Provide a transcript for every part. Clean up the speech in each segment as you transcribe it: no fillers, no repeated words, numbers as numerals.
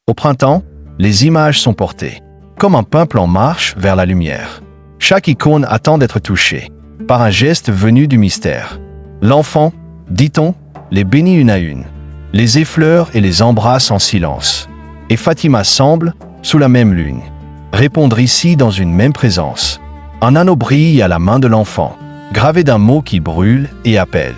Au printemps, les images sont portées, comme un peuple en marche vers la lumière. Chaque icône attend d'être touchée, par un geste venu du mystère. L'enfant, dit-on, les bénit une à une, les effleure et les embrasse en silence. Et Fatima semble, sous la même lune, répondre ici dans une même présence. Un anneau brille à la main de l'enfant, gravé d'un mot qui brûle et appelle.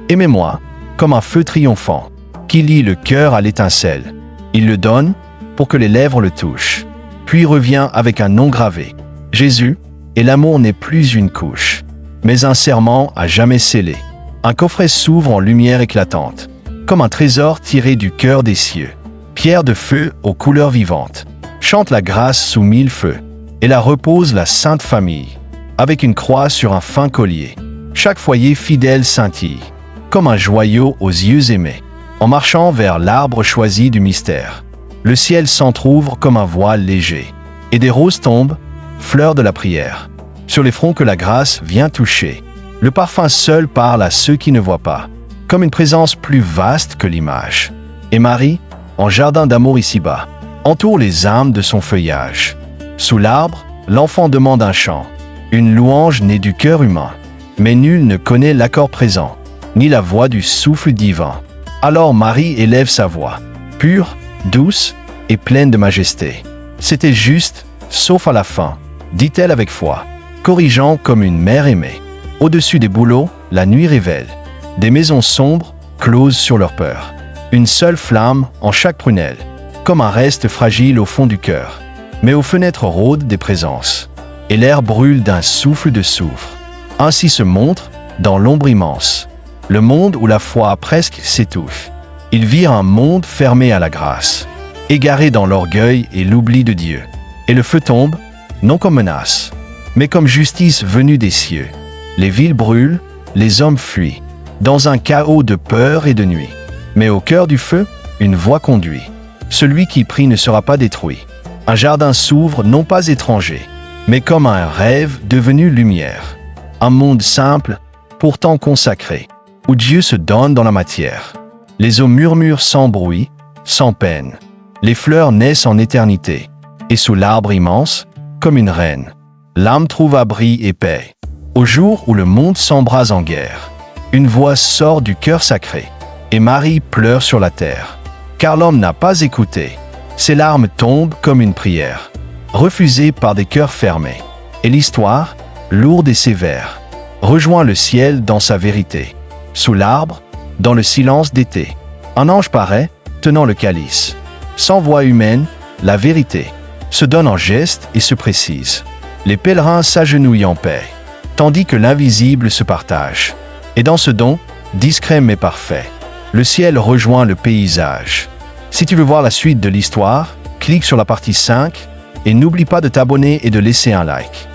Aimez-moi, comme un feu triomphant, qui lie le cœur à l'étincelle. Il le donne pour que les lèvres le touchent, puis revient avec un nom gravé. Jésus, et l'amour n'est plus une couche, mais un serment à jamais scellé. Un coffret s'ouvre en lumière éclatante, comme un trésor tiré du cœur des cieux. Pierre de feu aux couleurs vivantes, chante la grâce sous 1000 feux, et là repose la Sainte Famille, avec une croix sur un fin collier. Chaque foyer fidèle scintille, comme un joyau aux yeux aimés, en marchant vers l'arbre choisi du mystère. Le ciel s'entr'ouvre comme un voile léger, et des roses tombent, fleurs de la prière, sur les fronts que la grâce vient toucher. Le parfum seul parle à ceux qui ne voient pas, comme une présence plus vaste que l'image. Et Marie, en jardin d'amour ici-bas, entoure les âmes de son feuillage. Sous l'arbre, l'enfant demande un chant, une louange née du cœur humain. Mais nul ne connaît l'accord présent, ni la voix du souffle divin. Alors Marie élève sa voix, pure, douce et pleine de majesté. C'était juste, sauf à la fin, dit-elle avec foi, corrigeant comme une mère aimée. Au-dessus des bouleaux, la nuit révèle des maisons sombres, closes sur leur peur. Une seule flamme en chaque prunelle, comme un reste fragile au fond du cœur. Mais aux fenêtres rôdent des présences, et l'air brûle d'un souffle de soufre. Ainsi se montre, dans l'ombre immense, le monde où la foi presque s'étouffe. Ils virent un monde fermé à la grâce, égaré dans l'orgueil et l'oubli de Dieu. Et le feu tombe, non comme menace, mais comme justice venue des cieux. Les villes brûlent, les hommes fuient, dans un chaos de peur et de nuit. Mais au cœur du feu, une voix conduit. Celui qui prie ne sera pas détruit. Un jardin s'ouvre non pas étranger, mais comme un rêve devenu lumière. Un monde simple, pourtant consacré, où Dieu se donne dans la matière. Les eaux murmurent sans bruit, sans peine. Les fleurs naissent en éternité, et sous l'arbre immense, comme une reine, l'âme trouve abri et paix. Au jour où le monde s'embrase en guerre, une voix sort du cœur sacré, et Marie pleure sur la terre. Car l'homme n'a pas écouté. Ses larmes tombent comme une prière, refusée par des cœurs fermés. Et l'histoire, lourde et sévère, rejoint le ciel dans sa vérité. Sous l'arbre, dans le silence d'été, un ange paraît, tenant le calice. Sans voix humaine, la vérité se donne en geste et se précise. Les pèlerins s'agenouillent en paix, tandis que l'invisible se partage. Et dans ce don, discret mais parfait, le ciel rejoint le paysage. Si tu veux voir la suite de l'histoire, clique sur la partie 5 et n'oublie pas de t'abonner et de laisser un like.